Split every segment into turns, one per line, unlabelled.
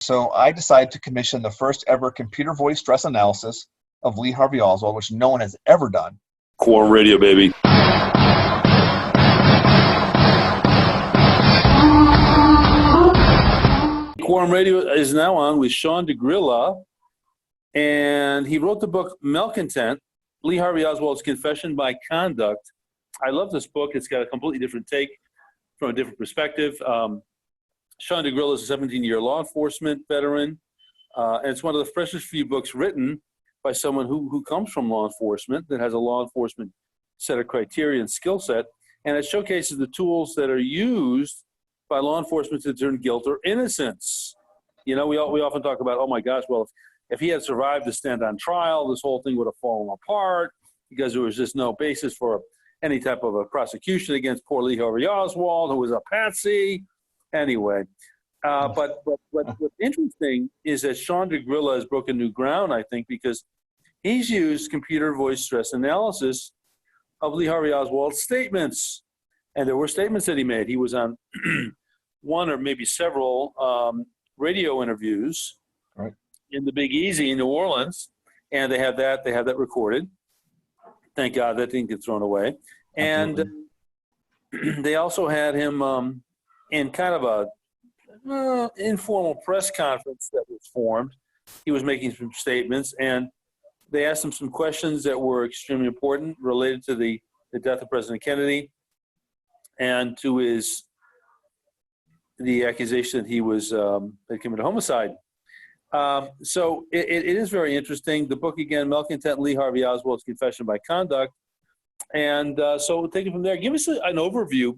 So I decided to commission the first ever computer voice stress analysis of Lee Harvey Oswald, which no one has ever done.
Quorum radio, baby. Quorum radio is now on with Sean DeGrilla, and he wrote the book MALCONTENT, Lee Harvey Oswald's Confession by Conduct. I love this book. It's got a completely different take from a different perspective. Sean DeGrilla is a 17-year law enforcement veteran, and it's one of the freshest few books written by someone who comes from law enforcement, that has a law enforcement set of criteria and skill set, and it showcases the tools that are used by law enforcement to determine guilt or innocence. You know, we often talk about, oh my gosh, well, if he had survived to stand on trial, this whole thing would have fallen apart because there was just no basis for any type of a prosecution against poor Lee Harvey Oswald, who was a patsy. Anyway, but what's interesting is that Sean DeGrilla has broken new ground, I think, because he's used computer voice stress analysis of Lee Harvey Oswald's statements. And there were statements that he made. He was on one or maybe several radio interviews in the Big Easy in New Orleans, and they have that recorded. Thank God that didn't get thrown away. And they also had him in kind of a informal press conference that was formed. He was making some statements, and they asked him some questions that were extremely important related to the death of President Kennedy and to the accusation that he was had committed homicide. So it is very interesting. The book, again, MALCONTENT, Lee Harvey Oswald's Confession by Conduct. And so we'll take it from there. Give us an overview,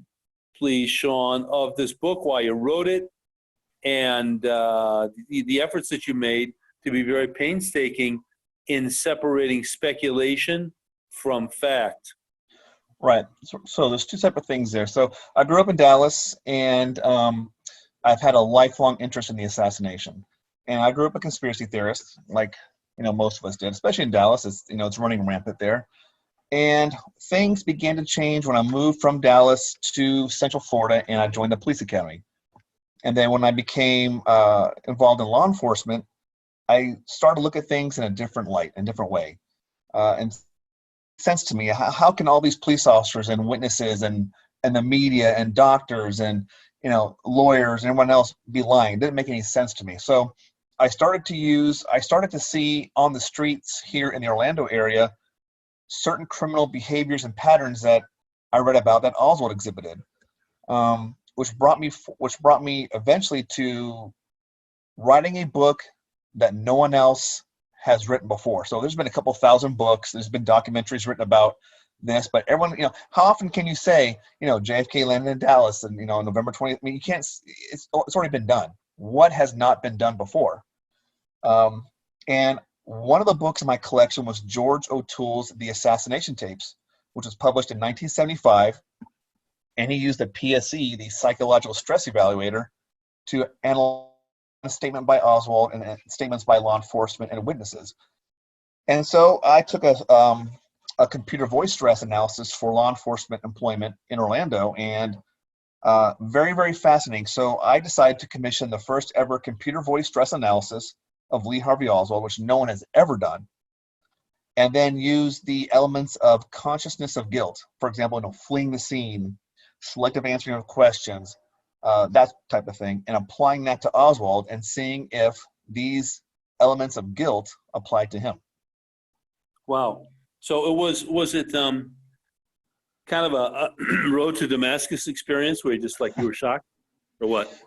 please, Sean, of this book, why you wrote it, and the efforts that you made to be very painstaking in separating speculation from fact.
Right. So there's two separate things there. So I grew up in Dallas, and I've had a lifelong interest in the assassination. And I grew up a conspiracy theorist, like most of us did, especially in Dallas. It's running rampant there. And things began to change when I moved from Dallas to Central Florida, and I joined the police academy. And then when I became involved in law enforcement, I started to look at things in a different light, in a different way. And sense to me, how can all these police officers and witnesses and the media and doctors and lawyers and everyone else be lying? It didn't make any sense to me. So I started to see on the streets here in the Orlando area certain criminal behaviors and patterns that I read about that Oswald exhibited, which brought me eventually to writing a book that no one else has written before. So there's been a couple thousand books. There's been documentaries written about this, but everyone, how often can you say, JFK landed in Dallas and, on November 20th? I mean, you can't, it's already been done. What has not been done before? And one of the books in my collection was George O'Toole's The Assassination Tapes, which was published in 1975. And he used the PSE, the Psychological Stress Evaluator, to analyze a statement by Oswald and statements by law enforcement and witnesses. And so I took a computer voice stress analysis for law enforcement employment in Orlando, and very, very fascinating. So I decided to commission the first ever computer voice stress analysis of Lee Harvey Oswald, which no one has ever done, and then use the elements of consciousness of guilt. For example, fleeing the scene, selective answering of questions, that type of thing, and applying that to Oswald and seeing if these elements of guilt applied to him.
Wow. So was it kind of a road to Damascus experience where you were shocked, or what?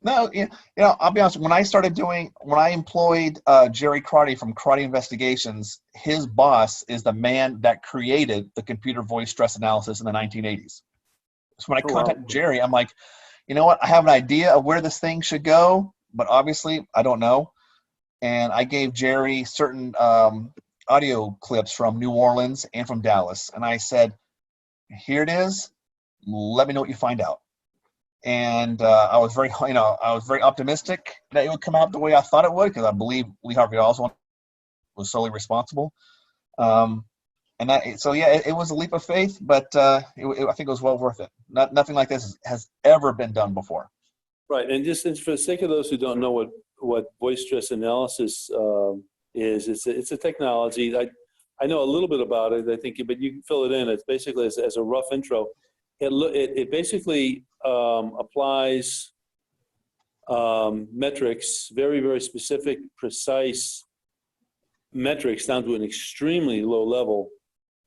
No, I'll be honest. When I employed Jerry Crotty from Crotty Investigations, his boss is the man that created the computer voice stress analysis in the 1980s. So when I contacted Jerry, I'm like, you know what? I have an idea of where this thing should go, but obviously I don't know. And I gave Jerry certain audio clips from New Orleans and from Dallas, and I said, "Here it is. Let me know what you find out." And I was very optimistic that it would come out the way I thought it would, because I believe Lee Harvey Oswald was solely responsible. It was a leap of faith, but I think it was well worth it. Nothing like this has ever been done before.
Right, and just for the sake of those who don't know what what voice stress analysis is. It's a technology. I know a little bit about it, I think, but you can fill it in. It's basically, as a rough intro, it basically applies metrics, very, very specific, precise metrics down to an extremely low level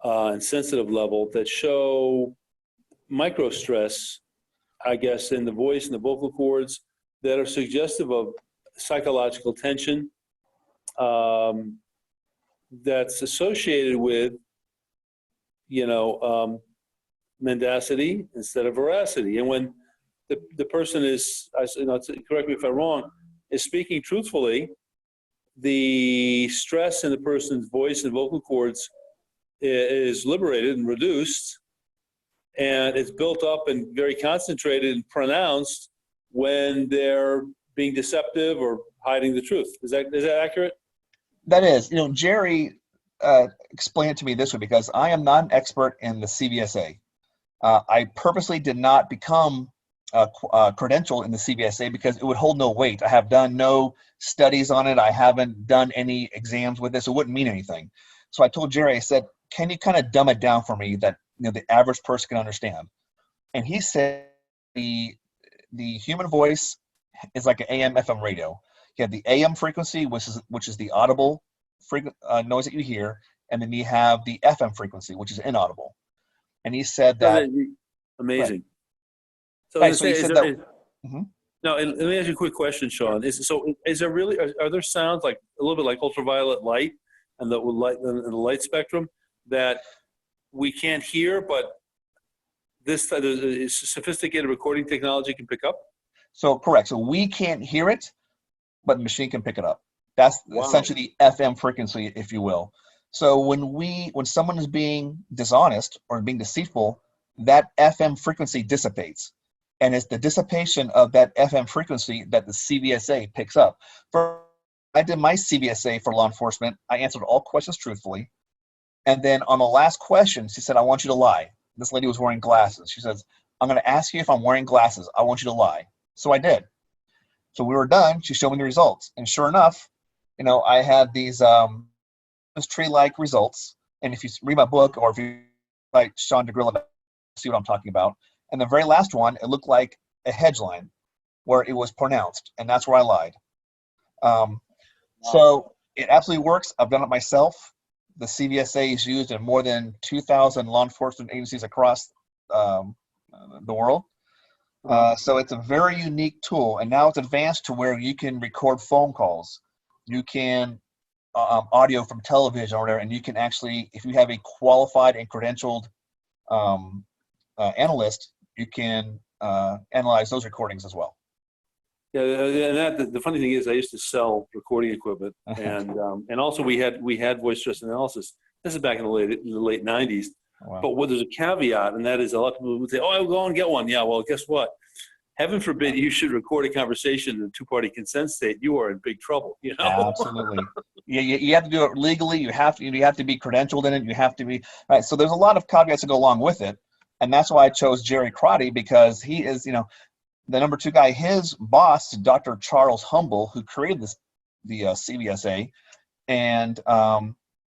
and sensitive level that show micro stress, I guess, in the voice and the vocal cords that are suggestive of psychological tension that's associated with, mendacity instead of veracity. And when the person is, correct me if I'm wrong, is speaking truthfully, the stress in the person's voice and vocal cords is liberated and reduced, and it's built up and very concentrated and pronounced when they're being deceptive or hiding the truth. Is that accurate?
That is. Jerry explained it to me this way, because I am not an expert in the CVSA. I purposely did not become credentialed in the CVSA because it would hold no weight. I have done no studies on it. I haven't done any exams with this. It wouldn't mean anything. So I told Jerry, I said, can you kind of dumb it down for me that the average person can understand? And he said the human voice is like an AM FM radio. You have the AM frequency, which is the audible noise that you hear, and then you have the FM frequency, which is inaudible. And he said that
amazing.
Right.
So,
So he said that.
now, let me ask you a quick question, Sean. Is there really are there sounds like a little bit like ultraviolet light and the light spectrum that we can't hear, but this sophisticated recording technology can pick up?
So correct. So we can't hear it, but the machine can pick it up. That's essentially the FM frequency, if you will. So when someone is being dishonest or being deceitful, that FM frequency dissipates. And it's the dissipation of that FM frequency that the CVSA picks up. I did my CVSA for law enforcement. I answered all questions truthfully. And then on the last question, she said, I want you to lie. This lady was wearing glasses. She says, I'm going to ask you if I'm wearing glasses. I want you to lie. So I did. So we were done. She showed me the results. And sure enough, I had these tree-like results. And if you read my book, or if you like Sean DeGrilla, see what I'm talking about. And the very last one, it looked like a hedge line where it was pronounced. And that's where I lied. So it absolutely works. I've done it myself. The CVSA is used in more than 2,000 law enforcement agencies across the world. So it's a very unique tool. And now it's advanced to where you can record phone calls. You can audio from television or whatever, and you can actually, if you have a qualified and credentialed analyst, you can analyze those recordings as well.
Yeah, and the funny thing is, I used to sell recording equipment, and also we had voice stress analysis. This is back in the late 90s. Wow. But there's a caveat, and that is a lot of people would say, "Oh, I'll go and get one." Yeah, well, guess what? Heaven forbid you should record a conversation in a two-party consent state. You are in big trouble.
Absolutely. You have to do it legally. You have to be credentialed in it. You have to be right. So there's a lot of caveats that go along with it, and that's why I chose Jerry Crotty, because he is, the number two guy. His boss, Dr. Charles Humble, who created the CVSA, and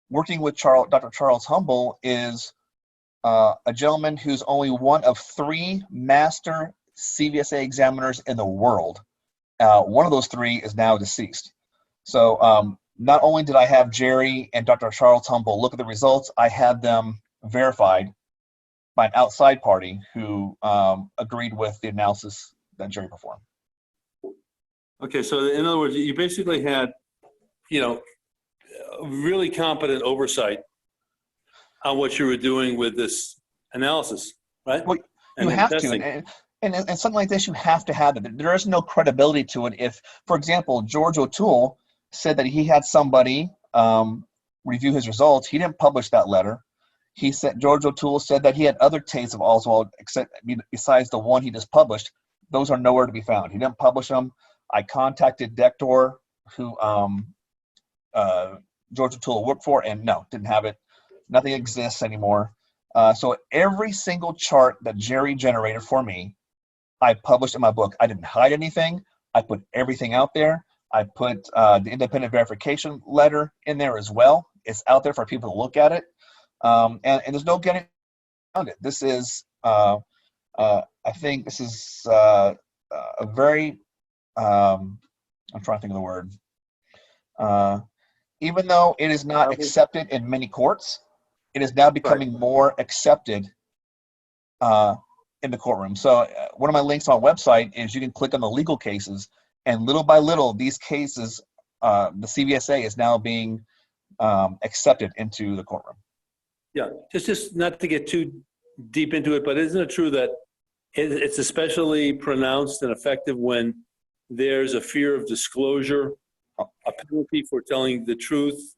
working with Dr. Charles Humble is a gentleman who's only one of 3 master CVSA examiners in the world. One of those 3 is now deceased. So not only did I have Jerry and Dr. Charles Humble look at the results, I had them verified by an outside party who agreed with the analysis that Jerry performed.
Okay, so in other words, you basically had, really competent oversight on what you were doing with this analysis, right?
Well, you have to, and something like this, you have to have it. There is no credibility to it. If, for example, George O'Toole said that he had somebody review his results, he didn't publish that letter. George O'Toole said that he had other tapes of Oswald besides the one he just published. Those are nowhere to be found. He didn't publish them. I contacted Dector, who George O'Toole worked for, and no, didn't have it. Nothing exists anymore. So every single chart that Jerry generated for me, I published in my book. I didn't hide anything. I put everything out there. I put the independent verification letter in there as well. It's out there for people to look at it. And there's no getting around it. This is, I think this is a very, I'm trying to think of the word. Even though it is not accepted in many courts, it is now becoming more accepted in the courtroom. So one of my links on my website is you can click on the legal cases, and little by little, these cases, the CVSA is now being accepted into the courtroom.
Yeah, just not to get too deep into it, but isn't it true that it's especially pronounced and effective when there's a fear of disclosure, a penalty for telling the truth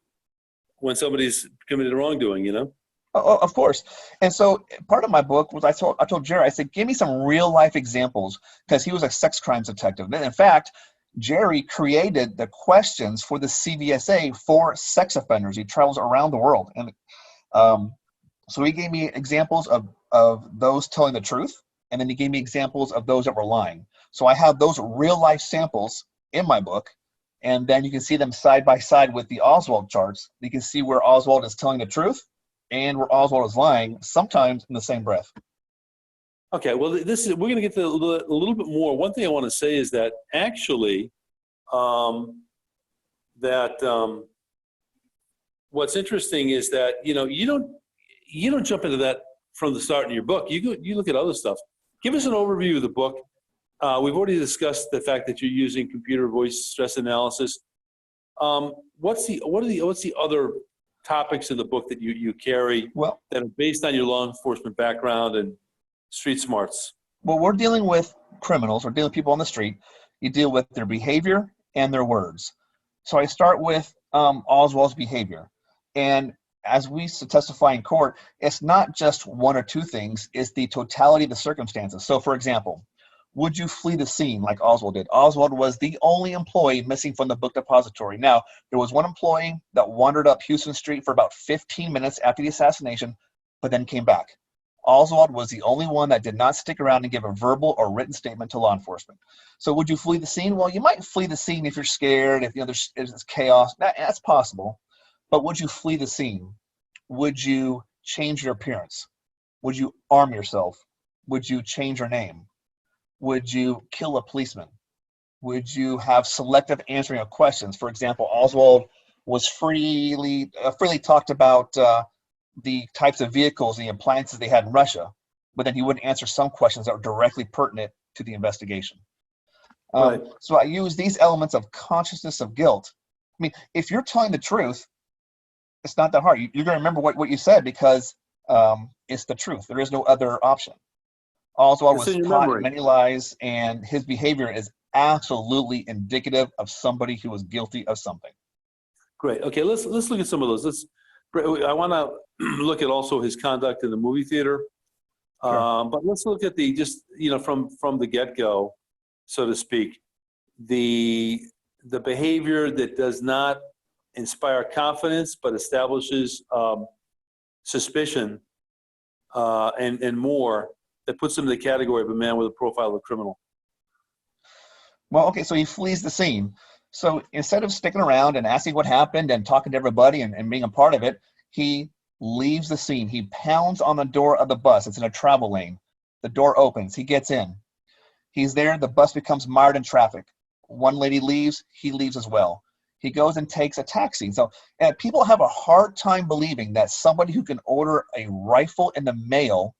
when somebody's committed wrongdoing, you know?
Oh, of course. And so part of my book was I told Jerry, I said, give me some real life examples, because he was a sex crimes detective. And in fact, Jerry created the questions for the CVSA for sex offenders. He travels around the world. And so he gave me examples of those telling the truth, and then he gave me examples of those that were lying. So I have those real life samples in my book, and then you can see them side by side with the Oswald charts. You can see where Oswald is telling the truth and where Oswald is lying, sometimes in the same breath.
Okay, well, we're going to get to a little bit more. One thing I want to say is that actually, what's interesting is that you don't jump into that from the start in your book. You look at other stuff. Give us an overview of the book. We've already discussed the fact that you're using computer voice stress analysis. What's the other topics in the book that you carry that are based on your law enforcement background and street smarts?
Well, we're dealing with criminals. We're dealing with people on the street. You deal with their behavior and their words. So I start with Oswald's behavior. And as we testify in court, it's not just one or two things. It's the totality of the circumstances. So, for example, would you flee the scene like Oswald did? Oswald was the only employee missing from the book depository. Now, there was one employee that wandered up Houston Street for about 15 minutes after the assassination, but then came back. Oswald was the only one that did not stick around and give a verbal or written statement to law enforcement. So would you flee the scene? Well, you might flee the scene if you're scared, if there's chaos. That's possible. But would you flee the scene? Would you change your appearance? Would you arm yourself? Would you change your name? Would you kill a policeman? Would you have selective answering of questions? For example, Oswald was freely talked about the types of vehicles and the appliances they had in Russia, but then he wouldn't answer some questions that were directly pertinent to the investigation.
Right.
So I use these elements of consciousness of guilt. I mean, if you're telling the truth, it's not that hard. You're going to remember what you said because it's the truth. There is no other option. Oswald was taught many lies, and his behavior is absolutely indicative of somebody who was guilty of something. Great.
Okay, let's look at some of those. I want to look at also his conduct in the movie theater,
Sure.
But let's look at from the get-go, so to speak, the behavior that does not inspire confidence but establishes suspicion and more, that puts him in the category of a man with a profile of a criminal.
Well, okay, so he flees the scene. So instead of sticking around and asking what happened and talking to everybody and being a part of it, he leaves the scene. He pounds on the door of the bus. It's in a travel lane. The door opens. He gets in. He's there. The bus becomes mired in traffic. One lady leaves. He leaves as well. He goes and takes a taxi. So people have a hard time believing that somebody who can order a rifle in the mail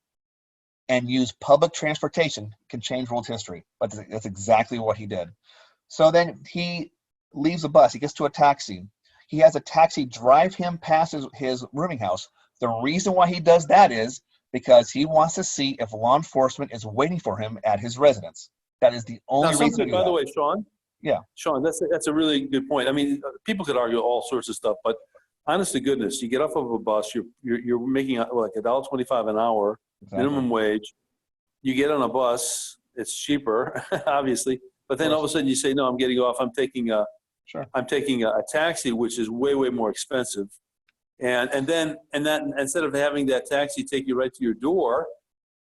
and use public transportation can change world history. But that's exactly what he did. So then he leaves the bus. He gets to a taxi. He has a taxi drive him past his rooming house. The reason why he does that is because he wants to see if law enforcement is waiting for him at his residence. That is the only reason.
By the way, Sean.
Yeah.
Sean, that's a really good point. I mean, people could argue all sorts of stuff, but honest to goodness, you get off of a bus, you're making like $1.25 an hour, minimum wage. You get on a bus, it's cheaper, obviously. But then all of a sudden you say, no, I'm getting off. I'm taking a taxi, which is way, way more expensive. And then instead of having that taxi take you right to your door,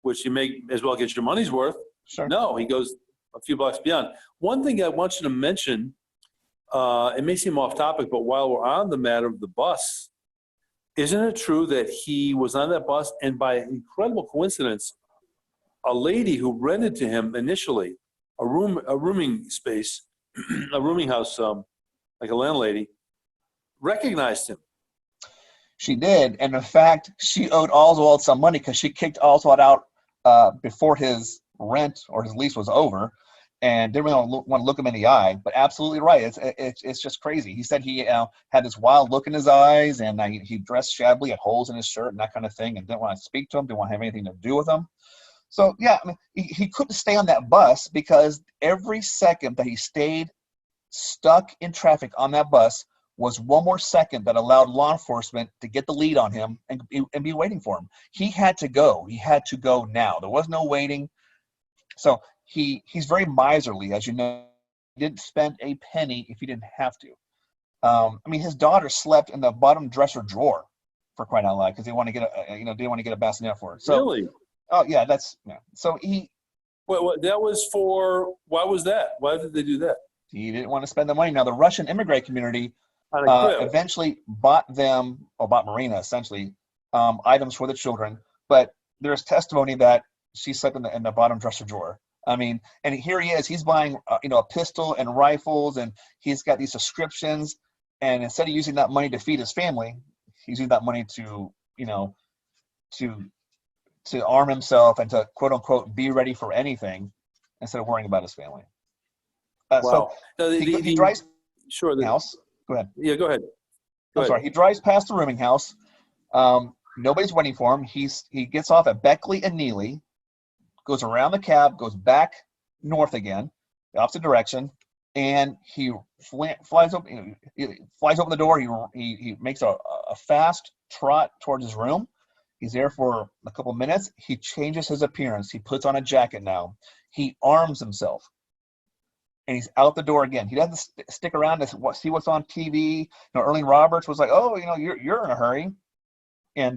which you may as well get your money's worth.
Sure.
No, he goes a few blocks beyond. One thing I want you to mention it may seem off topic, but while we're on the matter of the bus, isn't it true that he was on that bus and by incredible coincidence, a lady who rented to him initially a rooming space, a rooming house, like a landlady, recognized him?
She did, and in fact, she owed Oswald some money because she kicked Oswald out before his rent or his lease was over, and didn't really want to look him in the eye. But absolutely right, it's just crazy. He said he had this wild look in his eyes, and he dressed shabbily, had holes in his shirt and that kind of thing, and didn't want to speak to him, didn't want to have anything to do with him. So yeah, I mean, he couldn't stay on that bus because every second that he stayed stuck in traffic on that bus was one more second that allowed law enforcement to get the lead on him and be waiting for him. He had to go. He had to go now. There was no waiting. So he's very miserly, as you know. He didn't spend a penny if he didn't have to. I mean, his daughter slept in the bottom dresser drawer, for crying out loud, because they want to get didn't want to get a bassinet for her. So,
Really?
Oh yeah, So he.
What that was for? Why was that? Why did they do that?
He didn't want to spend the money. Now the Russian immigrant community eventually bought Marina essentially items for the children, but there's testimony that she slept in the bottom dresser drawer. I mean, and here he is. He's buying a pistol and rifles, and he's got these subscriptions. And instead of using that money to feed his family, he's using that money to arm himself and to quote unquote be ready for anything instead of worrying about his family.
Wow.
So he drives
the
house. Go ahead.
Yeah, go ahead.
Sorry. He drives past the rooming house. Nobody's waiting for him. He gets off at Beckley and Neely, goes around the cab, goes back north again, the opposite direction, and he flies open. He flies open the door. He makes a fast trot towards his room. He's there for a couple of minutes. He changes his appearance. He puts on a jacket now. He arms himself. And he's out the door again. He doesn't stick around to see what's on TV. Erling Roberts was like, "Oh, you're in a hurry," and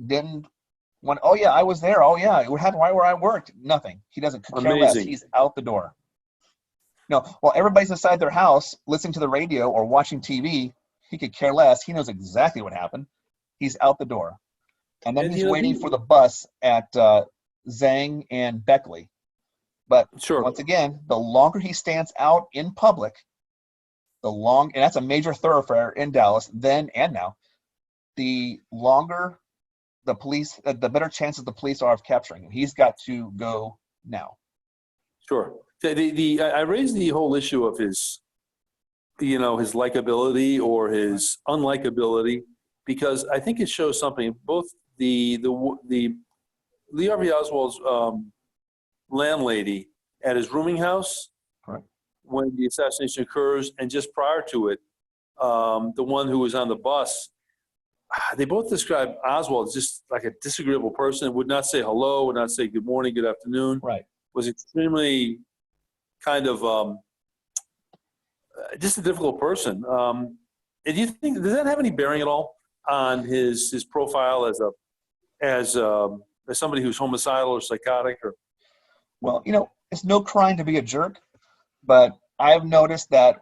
didn't want. "Oh yeah, I was there. Oh yeah, what happened? Why where I worked? Nothing." He doesn't care less. He's out the door. While everybody's inside their house listening to the radio or watching TV, he could care less. He knows exactly what happened. He's out the door, and then he's waiting for the bus at Zhang and Beckley. But once again, the longer he stands out in public, and that's a major thoroughfare in Dallas then and now, the longer the police, the better chances the police are of capturing him. He's got to go now.
Sure. I raised the whole issue of his likability or his unlikability because I think it shows something. Both the Lee Harvey Oswald's landlady at his rooming house when the assassination occurs, and just prior to it, the one who was on the bus, they both describe Oswald as just like a disagreeable person, would not say hello, would not say good morning, good afternoon.
Right.
Was extremely kind of just a difficult person. And do you think, does that have any bearing at all on his profile as somebody who's homicidal or psychotic or?
Well, it's no crime to be a jerk, but I've noticed that,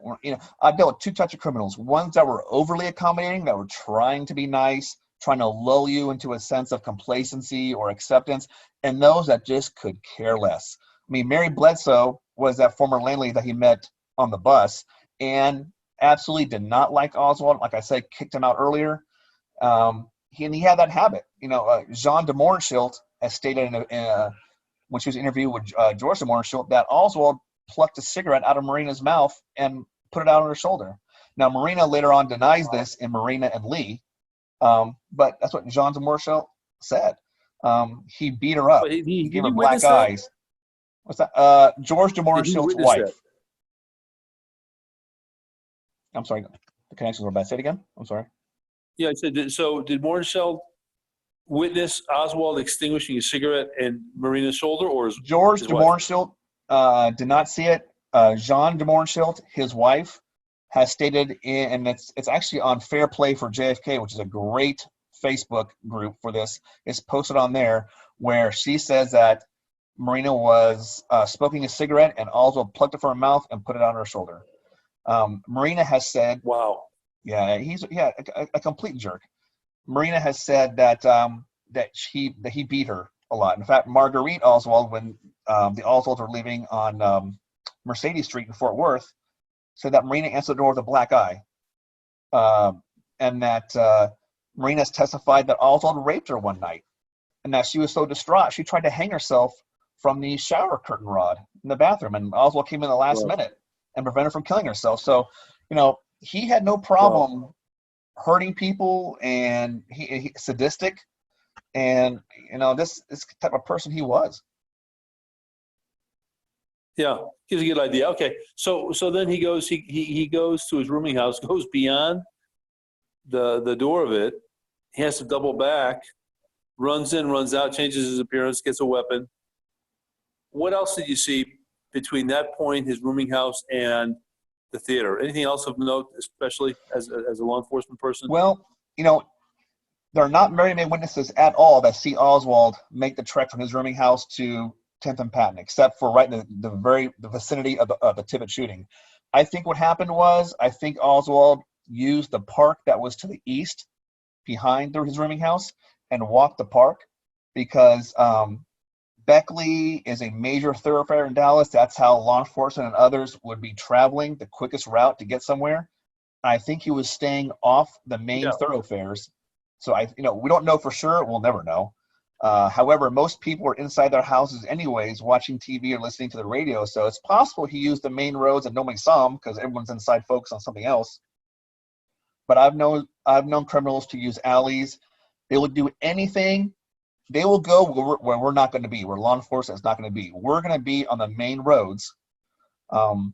I've dealt with two types of criminals. Ones that were overly accommodating, that were trying to be nice, trying to lull you into a sense of complacency or acceptance, and those that just could care less. I mean, Mary Bledsoe was that former landlady that he met on the bus and absolutely did not like Oswald. Like I said, kicked him out earlier. He had that habit. Jean de Mohrenschildt has stated when she was interviewed with George de Mohrenschildt that Oswald plucked a cigarette out of Marina's mouth and put it out on her shoulder. Now, Marina later on denies this in Marina and Lee, but that's what Jean de Mohrenschildt said. He beat her up. He gave her black eyes. What's that? George de Mohrenschildt's wife. That? I'm sorry. The connections were bad. Say it again. I'm sorry.
Yeah, I said, so did Mohrenschildt witness Oswald extinguishing a cigarette in Marina's shoulder, or
George de Mohrenschildt did not see it. Jean de Mohrenschildt, his wife, has stated, and it's actually on Fair Play for JFK, which is a great Facebook group for this. It's posted on there where she says that Marina was smoking a cigarette and Oswald plucked it from her mouth and put it on her shoulder. Marina has said,
Wow.
yeah, he's a complete jerk. Marina has said that that he beat her a lot. In fact, Marguerite Oswald, when the Oswalds were living on Mercedes Street in Fort Worth, said that Marina answered the door with a black eye, and that Marina's testified that Oswald raped her one night, and that she was so distraught she tried to hang herself from the shower curtain rod in the bathroom, and Oswald came in the last
Wow.
minute and prevented her from killing herself. So, he had no
Wow.
problem hurting people, and he sadistic, and this type of person he was.
Yeah, gives a good idea. Okay, so then he goes to his rooming house, goes beyond the door of it. He has to double back, runs in, runs out, changes his appearance, gets a weapon. What else did you see between that point, his rooming house, and the theater? Anything else of note, especially as a law enforcement person?
Well, there are not very many witnesses at all that see Oswald make the trek from his rooming house to 10th and Patton, except for right in the vicinity of the Tippit shooting. I think what happened was, I think Oswald used the park that was to the east behind his rooming house and walked the park, because Beckley is a major thoroughfare in Dallas. That's how law enforcement and others would be traveling, the quickest route to get somewhere. I think he was staying off the main thoroughfares. So we don't know for sure. We'll never know. However, most people are inside their houses anyways, watching TV or listening to the radio. So it's possible he used the main roads and nobody saw him because everyone's inside focused on something else. But I've known criminals to use alleys. They will do anything. They will go where we're not going to be, where law enforcement is not going to be. We're going to be on the main roads. And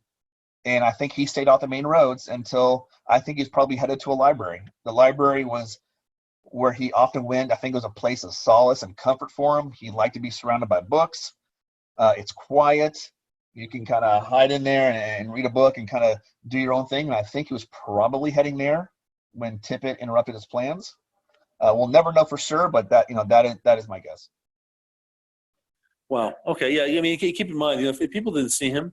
I think he stayed off the main roads until I think he's probably headed to a library. The library was where he often went. I think it was a place of solace and comfort for him. He liked to be surrounded by books. It's quiet. You can kind of hide in there and read a book and kind of do your own thing. And I think he was probably heading there when Tippit interrupted his plans. We'll never know for sure, but that is my guess.
Wow. Okay. Yeah. I mean, keep in mind, if people didn't see him,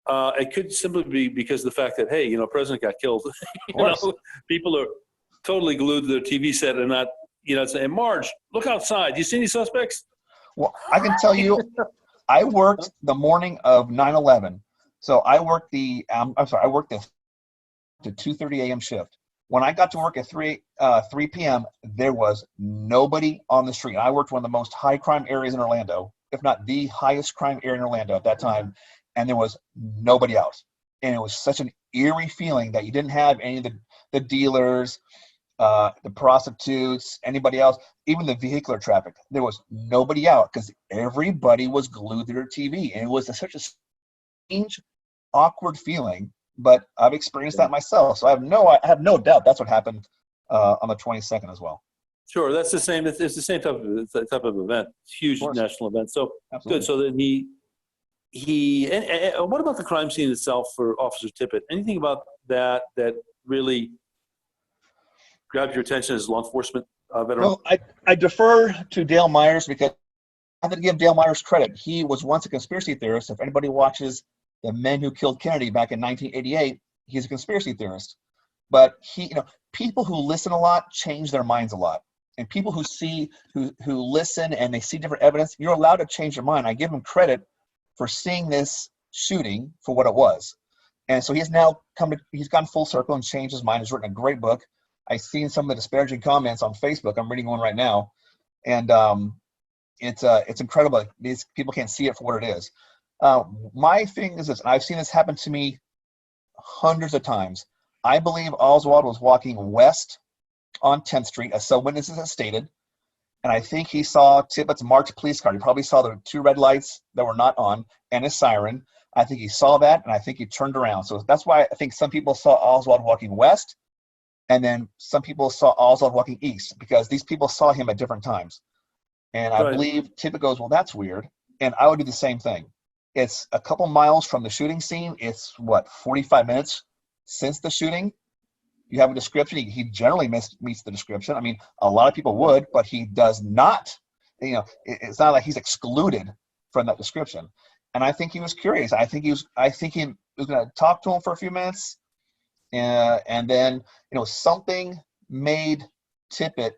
it could simply be because of the fact that, hey, president got killed. People are totally glued to their TV set and not, saying, Marge, look outside. Do you see any suspects?
Well, I can tell you, I worked the morning of 9/11. So I worked the 2:30 a.m. shift. When I got to work at 3 p.m., there was nobody on the street. I worked one of the most high crime areas in Orlando, if not the highest crime area in Orlando at that time, and there was nobody out. And it was such an eerie feeling that you didn't have any of the dealers, the prostitutes, anybody else, even the vehicular traffic. There was nobody out because everybody was glued to their TV. And it was such a strange, awkward feeling. But I've experienced that myself, so I have no doubt that's what happened on the 22nd as well.
Sure, that's the same. It's the same type of event. It's a huge national event. So
Absolutely.
Good. So then and what about the crime scene itself for Officer Tippit? Anything about that really grabbed your attention as a law enforcement veteran?
Well, I defer to Dale Myers because I have to give Dale Myers credit. He was once a conspiracy theorist. If anybody watches The Men Who Killed Kennedy back in 1988, he's a conspiracy theorist. But people who listen a lot change their minds a lot. And people who listen and they see different evidence, you're allowed to change your mind. I give him credit for seeing this shooting for what it was. And so he's now he's gone full circle and changed his mind. He's written a great book. I've seen some of the disparaging comments on Facebook. I'm reading one right now. And it's incredible. These people can't see it for what it is. My thing is this, and I've seen this happen to me hundreds of times. I believe Oswald was walking west on 10th Street, as some witnesses have stated, and I think he saw Tippit's marked police car. He probably saw the two red lights that were not on and his siren. I think he saw that, and I think he turned around. So that's why I think some people saw Oswald walking west, and then some people saw Oswald walking east, because these people saw him at different times. And I believe Tippit goes, well, that's weird. And I would do the same thing. It's a couple miles from the shooting scene. It's 45 minutes since the shooting. You have a description. He generally meets the description. I mean, a lot of people would, but he does not. It's not like he's excluded from that description. And I think he was curious. I think he was going to talk to him for a few minutes, And then, something made Tippett,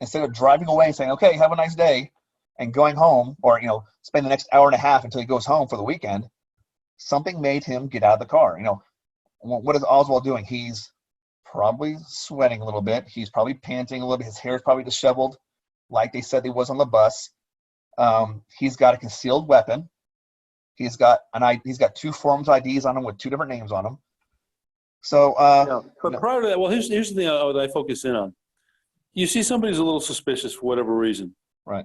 instead of driving away and saying, okay, have a nice day, and going home, or, spend the next hour and a half until he goes home for the weekend, something made him get out of the car. What is Oswald doing? He's probably sweating a little bit. He's probably panting a little bit. His hair is probably disheveled, like they said he was on the bus. He's got a concealed weapon. He's got 2 forms IDs on him with 2 different names on them. So,
but prior to that, well, here's the thing I focus in on. You see somebody's a little suspicious for whatever reason,
right?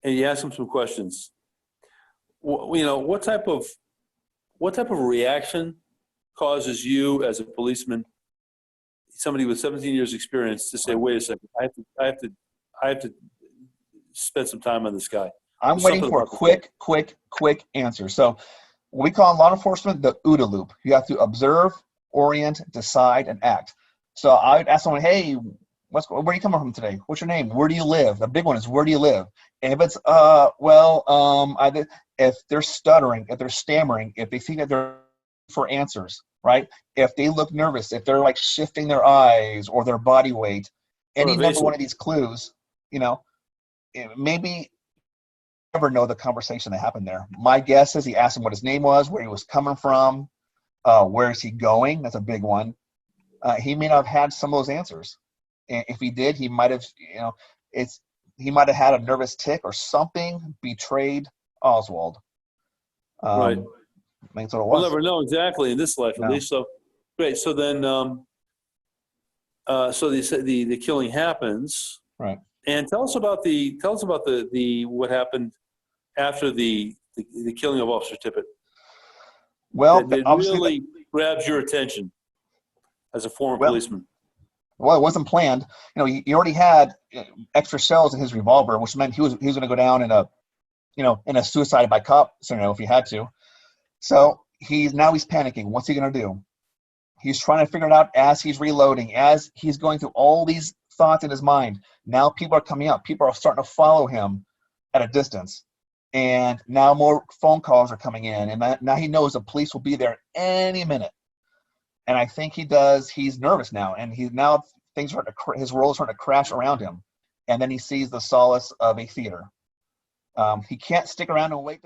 And you ask them some questions. What type of reaction causes you as a policeman, somebody with 17 years experience, to say, wait a second, I have to spend some time on this guy?
I'm waiting for a quick answer. So we call in law enforcement the OODA loop. You have to observe, orient, decide, and act. So I would ask someone, hey, where are you coming from today? What's your name? Where do you live? The big one is, where do you live? And if it's, if they're stuttering, if they're stammering, if they think that they're for answers, right? If they look nervous, if they're like shifting their eyes or their body weight, any number one of these clues, maybe never know the conversation that happened there. My guess is he asked him what his name was, where he was coming from, where is he going? That's a big one. He may not have had some of those answers. And if he did, he might have, he might have had a nervous tick or something betrayed Oswald.
Right.
That's what it was.
We'll never know exactly in this life, at least. So, great. So then, so the killing happens.
Right.
And tell us about the what happened after the killing of Officer Tippett.
Well,
that really grabs your attention as a former policeman.
Well, it wasn't planned. He already had extra shells in his revolver, which meant he was going to go down in a suicide by cop scenario if he had to. So he's panicking. What's he going to do? He's trying to figure it out as he's reloading, as he's going through all these thoughts in his mind. Now people are coming up. People are starting to follow him at a distance. And now more phone calls are coming in. And now he knows the police will be there any minute. And I think he's nervous now. And his world is starting to crash around him. And then he sees the solace of a theater. He can't stick around and wait.